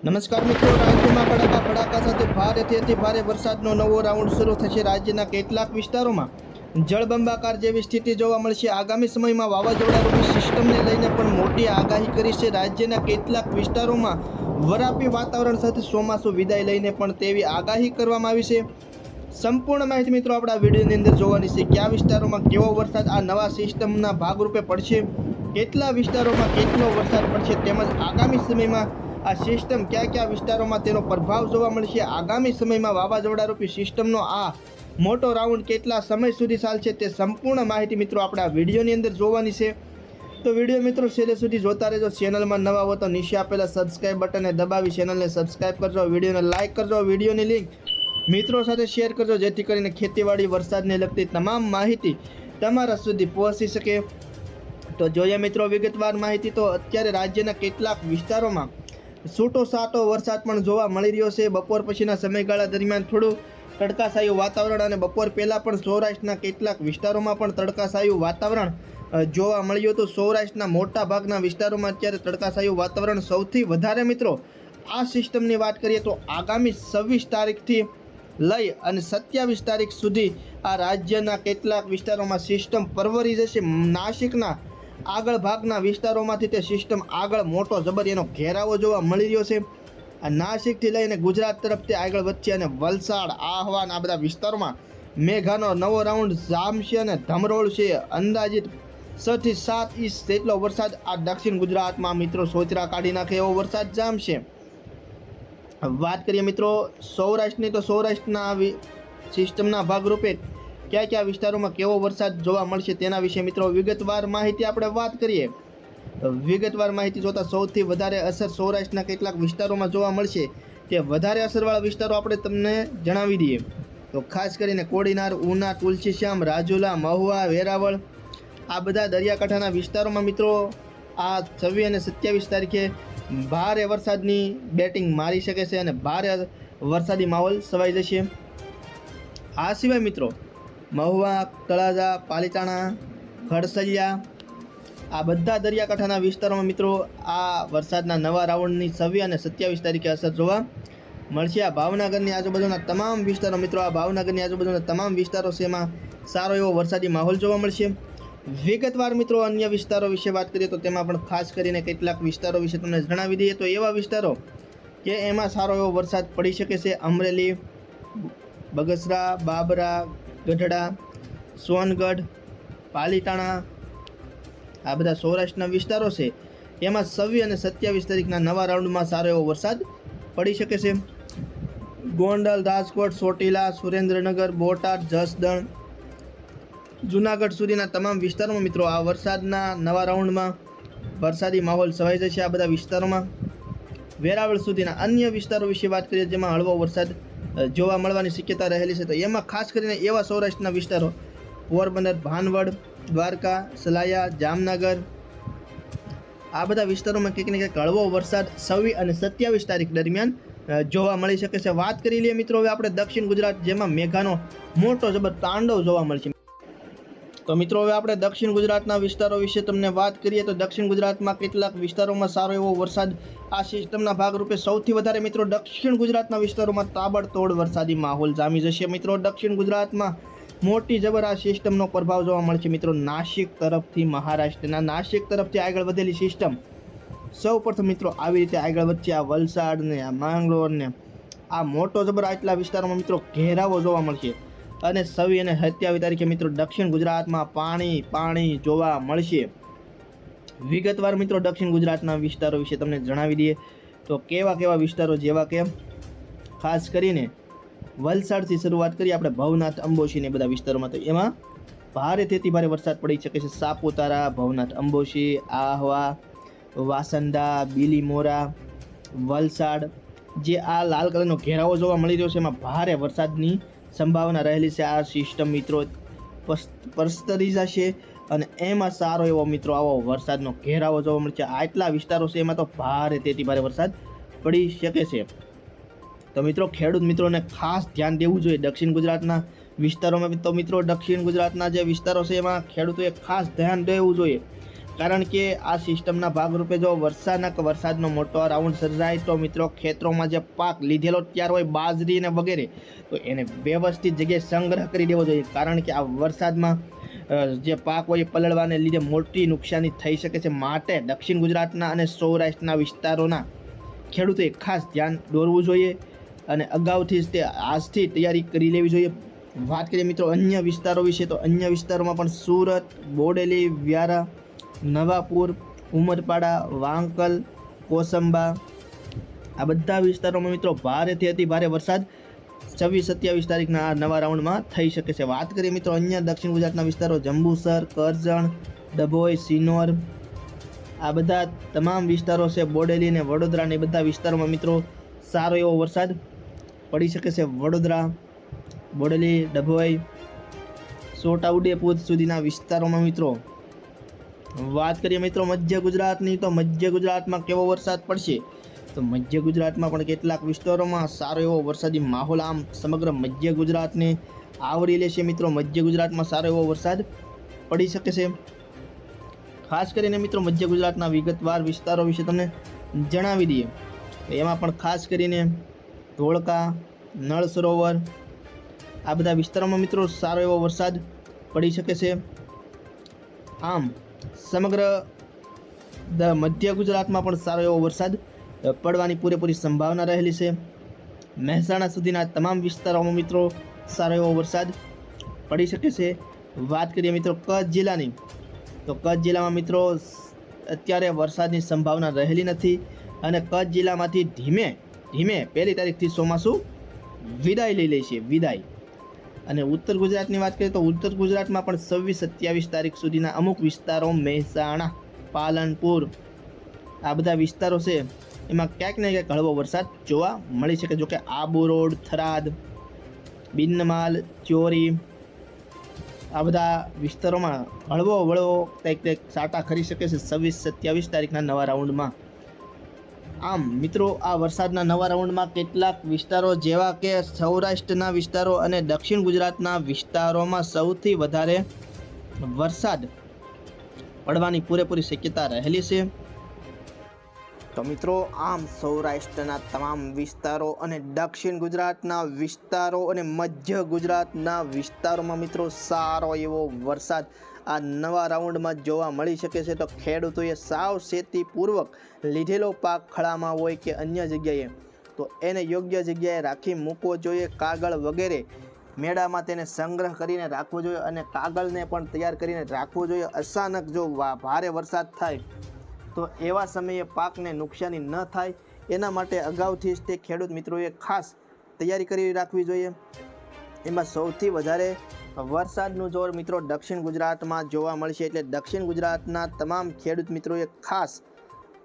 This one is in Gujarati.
નમસ્કાર મિત્રો, રાજ્યમાં કડાકા ભડાકા સાથે ભારેથી અતિ ભારે વરસાદનો નવો રાઉન્ડ શરૂ થશે। રાજ્યના કેટલાક વિસ્તારોમાં જળબંબાકાર જેવી સ્થિતિ જોવા મળશે। આગામી સમયમાં વાવાઝોડારૂપી સિસ્ટમને લઈને પણ મોટી આગાહી કરી છે। રાજ્યના કેટલાક વિસ્તારોમાં વરાપી વાતાવરણ સાથે ચોમાસું વિદાય લઈને પણ તેવી આગાહી કરવામાં આવી છે। સંપૂર્ણ માહિતી મિત્રો આપણા વિડીયોની અંદર જોવાની છે। કયા વિસ્તારોમાં કેવો વરસાદ આ નવા સિસ્ટમના ભાગરૂપે પડશે, કેટલા વિસ્તારોમાં કેટલો વરસાદ પડશે, તેમજ આગામી સમયમાં આ સિસ્ટમ કયા કયા વિસ્તારોમાં તેનો પ્રભાવ જોવા મળશે, આગામી સમયમાં વાવાઝોડારૂપી સિસ્ટમનો આ મોટો રાઉન્ડ કેટલા સમય સુધી ચાલશે, તે સંપૂર્ણ માહિતી મિત્રો આપણે આ વિડીયોની અંદર જોવાની છે। તો વિડીયો મિત્રો છેલ્લે સુધી જોતા રહેજો। ચેનલમાં નવા હો તો નીચે આપેલા સબસ્ક્રાઇબ બટનને દબાવી ચેનલને સબસ્ક્રાઇબ કરજો, વિડીયોને લાઇક કરજો, વિડીયોની લિંક મિત્રો સાથે શેર કરજો, જેથી કરીને ખેતીવાડી વરસાદને લગતી તમામ માહિતી તમારા સુધી પહોંચી શકે। તો જોઈએ મિત્રો વિગતવાર માહિતી। તો અત્યારે રાજ્યના કેટલાક વિસ્તારોમાં છૂટો સાટો વરસાદ પણ જોવા મળી રહ્યો છે। બપોર પછીના સમયગાળા દરમિયાન થોડું તડકાછાયું વાતાવરણ અને બપોર પહેલાં પણ સૌરાષ્ટ્રના કેટલાક વિસ્તારોમાં પણ તડકાછાયું વાતાવરણ જોવા મળ્યું હતું। સૌરાષ્ટ્રના મોટા ભાગના વિસ્તારોમાં અત્યારે તડકાછાયું વાતાવરણ સૌથી વધારે મિત્રો આ સિસ્ટમની વાત કરીએ તો આગામી 26 તારીખથી લઈ અને 27 તારીખ સુધી આ રાજ્યના કેટલાક વિસ્તારોમાં સિસ્ટમ પરવરી જશે। નાસિકના આગળ ભાગના વિસ્તારોમાંથી તે સિસ્ટમ આગળ મોટો જબર એનો ઘેરાવો જોવા મળી રહ્યો છે। આ નાસિકથી લઈને ગુજરાત તરફથી આગળ વધશે અને વલસાડ, આહવાન આ બધા વિસ્તારોમાં મેઘાનો નવો રાઉન્ડ જામશે અને ધમરોળશે। અંદાજિત 6 થી 7 ઇંચ જેટલો વરસાદ આ દક્ષિણ ગુજરાતમાં મિત્રો સોચરા કાઢી નાખે એવો વરસાદ જામશે। વાત કરીએ મિત્રો સૌરાષ્ટ્રની, તો સૌરાષ્ટ્રના સિસ્ટમના ભાગરૂપે કયા કયા વિસ્તારોમાં કેવો વરસાદ જોવા મળશે તેના વિશે મિત્રો વિગતવાર માહિતી આપણે વાત કરીએ। તો વિગતવાર માહિતી જોતા સૌથી વધારે અસર સૌરાષ્ટ્રના કેટલાક વિસ્તારોમાં જોવા મળશે, તે વધારે અસરવાળા વિસ્તારો આપણે તમને જણાવી દઈએ। તો ખાસ કરીને કોડીનાર, ઉના, તુલસીશ્યામ, રાજુલા, મહુવા, વેરાવળ આ બધા દરિયાકાંઠાના વિસ્તારોમાં મિત્રો આ 26 અને 27 તારીખે ભારે વરસાદની બેટિંગ મારી શકે છે અને ભારે વરસાદી માહોલ છવાઈ જશે। આ સિવાય મિત્રો મહુવા, તળાજા, પાલીતાણા, ખડસલિયા આ બધા દરિયાકાંઠાના વિસ્તારોમાં મિત્રો આ વરસાદના નવા રાઉન્ડની 26 અને 27 તારીખે અસર જોવા મળશે। આ ભાવનગરની આજુબાજુના તમામ વિસ્તારો મિત્રો આ ભાવનગરની આજુબાજુના તમામ વિસ્તારો છે એમાં સારો એવો વરસાદી માહોલ જોવા મળશે। વિગતવાર મિત્રો અન્ય વિસ્તારો વિશે વાત કરીએ તો તેમાં પણ ખાસ કરીને કેટલાક વિસ્તારો વિશે તમને જણાવી દઈએ। તો એવા વિસ્તારો કે એમાં સારો એવો વરસાદ પડી શકે છે: અમરેલી, બગસરા, બાબરા, ગઢડા, સોનગઢ, પાલીતાણા આ બધા સૌરાષ્ટ્રના વિસ્તારો છે એમાં 26 અને 27 તારીખના નવા રાઉન્ડમાં સારો એવો વરસાદ પડી શકે છે। ગોંડલ, રાજકોટ, ચોટીલા, સુરેન્દ્રનગર, બોટાદ, જસદણ, જૂનાગઢ સુધીના તમામ વિસ્તારોમાં મિત્રો આ વરસાદના નવા રાઉન્ડમાં વરસાદી માહોલ છવાઈ જશે આ બધા વિસ્તારોમાં। વેરાવળ સુધીના અન્ય વિસ્તારો વિશે વાત કરીએ જેમાં હળવો વરસાદ જોવા મળવાની શક્યતા રહેલી છે, તો એમાં ખાસ કરીને એવા સૌરાષ્ટ્રના વિસ્તારો પોરબંદર, ભાનવડ, દ્વારકા, સલાયા, જામનગર આ બધા વિસ્તારોમાં કંઈક ને કંઈક હળવો વરસાદ 26 અને 27 તારીખ દરમિયાન જોવા મળી શકે છે। વાત કરી લઈએ મિત્રો હવે આપણે દક્ષિણ ગુજરાત, જેમાં મેઘાનો મોટો જબર તાંડવ જોવા મળશે। તો મિત્રો હવે આપણે દક્ષિણ ગુજરાતના વિસ્તારો વિશે તમને વાત કરીએ તો દક્ષિણ ગુજરાતમાં કેટલાક વિસ્તારોમાં સારો એવો વરસાદ આ સિસ્ટમના ભાગરૂપે સૌથી વધારે મિત્રો દક્ષિણ ગુજરાતના વિસ્તારોમાં તાબડતોડ વરસાદી માહોલ જામી જશે। મિત્રો દક્ષિણ ગુજરાતમાં મોટી જબર આ સિસ્ટમનો પ્રભાવ જોવા મળશે। મિત્રો નાસિક તરફથી, મહારાષ્ટ્રના નાસિક તરફથી આગળ વધેલી સિસ્ટમ સૌ પ્રથમ મિત્રો આવી રીતે આગળ વધશે। આ વલસાડ ને, આ માંગરોળ ને આ મોટો જબર આટલા વિસ્તારોમાં મિત્રો ઘેરાવો જોવા મળશે અને 26 અને 27 તારીખે મિત્રો દક્ષિણ ગુજરાતમાં પાણી જોવા મળશે। વિગતવાર મિત્રો દક્ષિણ ગુજરાતના વિસ્તારો વિશે તમને જણાવી દઈએ તો કેવા વિસ્તારો, જેવા કે ખાસ કરીને વલસાડથી શરૂઆત કરીએ આપણે ભવનાથ, અંબોશી ને બધા વિસ્તારોમાં, તો એમાં ભારેથી અતિ ભારે વરસાદ પડી શકે છે। સાપુતારા, ભવનાથ, અંબોશી, આહવા, વાસંદા, બીલીમોરા, વલસાડ જે આ લાલ કલરનો ઘેરાવો જોવા મળી રહ્યો છે એમાં ભારે વરસાદની સંભાવના રહેલી છે। આ સિસ્ટમ મિત્રો પ્રસરી જશે અને એમાં સારો એવો મિત્રો આવો વરસાદનો ઘેરાવો જોવા મળશે। આટલા વિસ્તારો છે એમાં તો ભારેથી ભારે વરસાદ પડી શકે છે। તો મિત્રો ખેડૂત મિત્રોને ખાસ ધ્યાન દેવું જોઈએ દક્ષિણ ગુજરાતના વિસ્તારોમાં। તો મિત્રો દક્ષિણ ગુજરાતના જે વિસ્તારો છે એમાં ખેડૂતોએ ખાસ ધ્યાન દેવું જોઈએ। કારણ કે આ સિસ્ટમના ભાગરૂપે જો વરસાદનો મોટો રાઉન્ડ સર્જાય તો મિત્રો ખેતરોમાં જે પાક લીધેલો તૈયાર હોય બાજરી અને વગેરે તો એને વ્યવસ્થિત જગ્યાએ સંગ્રહ કરી દેવો જોઈએ, કારણ કે આ વરસાદમાં જે પાક હોય એ પલળવાને લીધે મોટી નુકસાની થઈ શકે છે. માટે દક્ષિણ ગુજરાતના અને સૌરાષ્ટ્રના વિસ્તારોના ખેડૂતોએ ખાસ ધ્યાન દોરવું જોઈએ અને અગાઉથી જ તે આજથી તૈયારી કરી લેવી જોઈએ. વાત કરીએ મિત્રો અન્ય વિસ્તારો વિશે, તો અન્ય વિસ્તારોમાં પણ સુરત, બોડેલી, વ્યારા, નવાપુર, ઉમરપાડા, વાંકલ, કોસંબા આ બધા વિસ્તારોમાં મિત્રો ભારેથી અતિ ભારે વરસાદ 26-27 તારીખના આ નવા રાઉન્ડમાં થઈ શકે છે. વાત કરીએ મિત્રો અન્ય દક્ષિણ ગુજરાતના વિસ્તારો જંબુસર, કરજણ, ડભોઈ, સિનોર આ બધા તમામ વિસ્તારો છે, બોડેલી અને વડોદરા ને બધા વિસ્તારોમાં મિત્રો સારો એવો વરસાદ પડી શકે છે. વડોદરા, બોડેલી, ડભોઈ, છોટાઉદેપુર સુધીના વિસ્તારોમાં મિત્રો વાત કરીએ મિત્રો મધ્ય ગુજરાતની, તો મધ્ય ગુજરાતમાં કેવો વરસાદ પડશે, તો મધ્ય ગુજરાતમાં પણ કેટલાક વિસ્તારોમાં સારો એવો વરસાદી માહોલ આમ સમગ્ર મધ્ય ગુજરાતને આવરી લેશે. મિત્રો મધ્ય ગુજરાતમાં સારો એવો વરસાદ પડી શકે છે. ખાસ કરીને મિત્રો મધ્ય ગુજરાતના વિગતવાર વિસ્તારો વિશે તમને જણાવી દઈએ. એમાં પણ ખાસ કરીને ધોળકા, નળ સરોવર આ બધા વિસ્તારોમાં મિત્રો સારો એવો વરસાદ પડી શકે છે. આમ સમગ્ર મધ્ય ગુજરાતમાં પણ સારો એવો વરસાદ પડવાની પૂરેપૂરી સંભાવના રહેલી છે. મહેસાણા સુધીના તમામ વિસ્તારોમાં મિત્રો સારો એવો વરસાદ પડી શકે છે. વાત કરીએ મિત્રો કચ્છ જિલ્લાની, તો કચ્છ જિલ્લામાં મિત્રો અત્યારે વરસાદની સંભાવના રહેલી નથી અને કચ્છ જિલ્લામાંથી ધીમે ધીમે 1 તારીખથી ચોમાસું વિદાય લઈ લે છે, વિદાય. અને ઉત્તર ગુજરાતની વાત કરીએ તો ઉત્તર ગુજરાતમાં પણ 26-27 તારીખ સુધીના અમુક વિસ્તારો મહેસાણા, પાલનપુર આ બધા વિસ્તારો છે એમાં ક્યાંક ને ક્યાંક હળવો વરસાદ જોવા મળી શકે. જોકે આબુ રોડ, થરાદ, બિન્નમાલ, ચોરી આ બધા વિસ્તારોમાં હળવો કંઈક સાટા ખરી શકે છે 26-27 તારીખના નવા રાઉન્ડમાં. આમ મિત્રો આ વરસાદના નવા રાઉન્ડમાં કેટલાક વિસ્તારો જેવા કે સૌરાષ્ટ્રના વિસ્તારો અને દક્ષિણ ગુજરાતના વિસ્તારોમાં સૌથી વધારે વરસાદ પડવાની પૂરેપૂરી શક્યતા રહેલી છે. તો મિત્રો આમ સૌરાષ્ટ્રના તમામ વિસ્તારો અને દક્ષિણ ગુજરાતના વિસ્તારો અને મધ્ય ગુજરાતના વિસ્તારોમાં મિત્રો સારો એવો વરસાદ આ નવા રાઉન્ડમાં જોવા મળી શકે છે. તો ખેડૂતોએ સાવચેતીપૂર્વક લીધેલો પાક ખળામાં હોય કે અન્ય જગ્યાએ તો એને યોગ્ય જગ્યાએ રાખી મૂકવો જોઈએ. કાગળ વગેરે મેળામાં તેને સંગ્રહ કરીને રાખવો જોઈએ અને કાગળને પણ તૈયાર કરીને રાખવો જોઈએ. અચાનક જો ભારે વરસાદ થાય તો એવા સમયે પાકને નુકસાની ન થાય એના માટે અગાઉથી જ તે ખેડૂત મિત્રોએ ખાસ તૈયારી કરી રાખવી જોઈએ. એમાં સૌથી વધારે વરસાદનું જોર મિત્રો દક્ષિણ ગુજરાતમાં જોવા મળશે, એટલે દક્ષિણ ગુજરાતના તમામ ખેડૂત મિત્રોએ ખાસ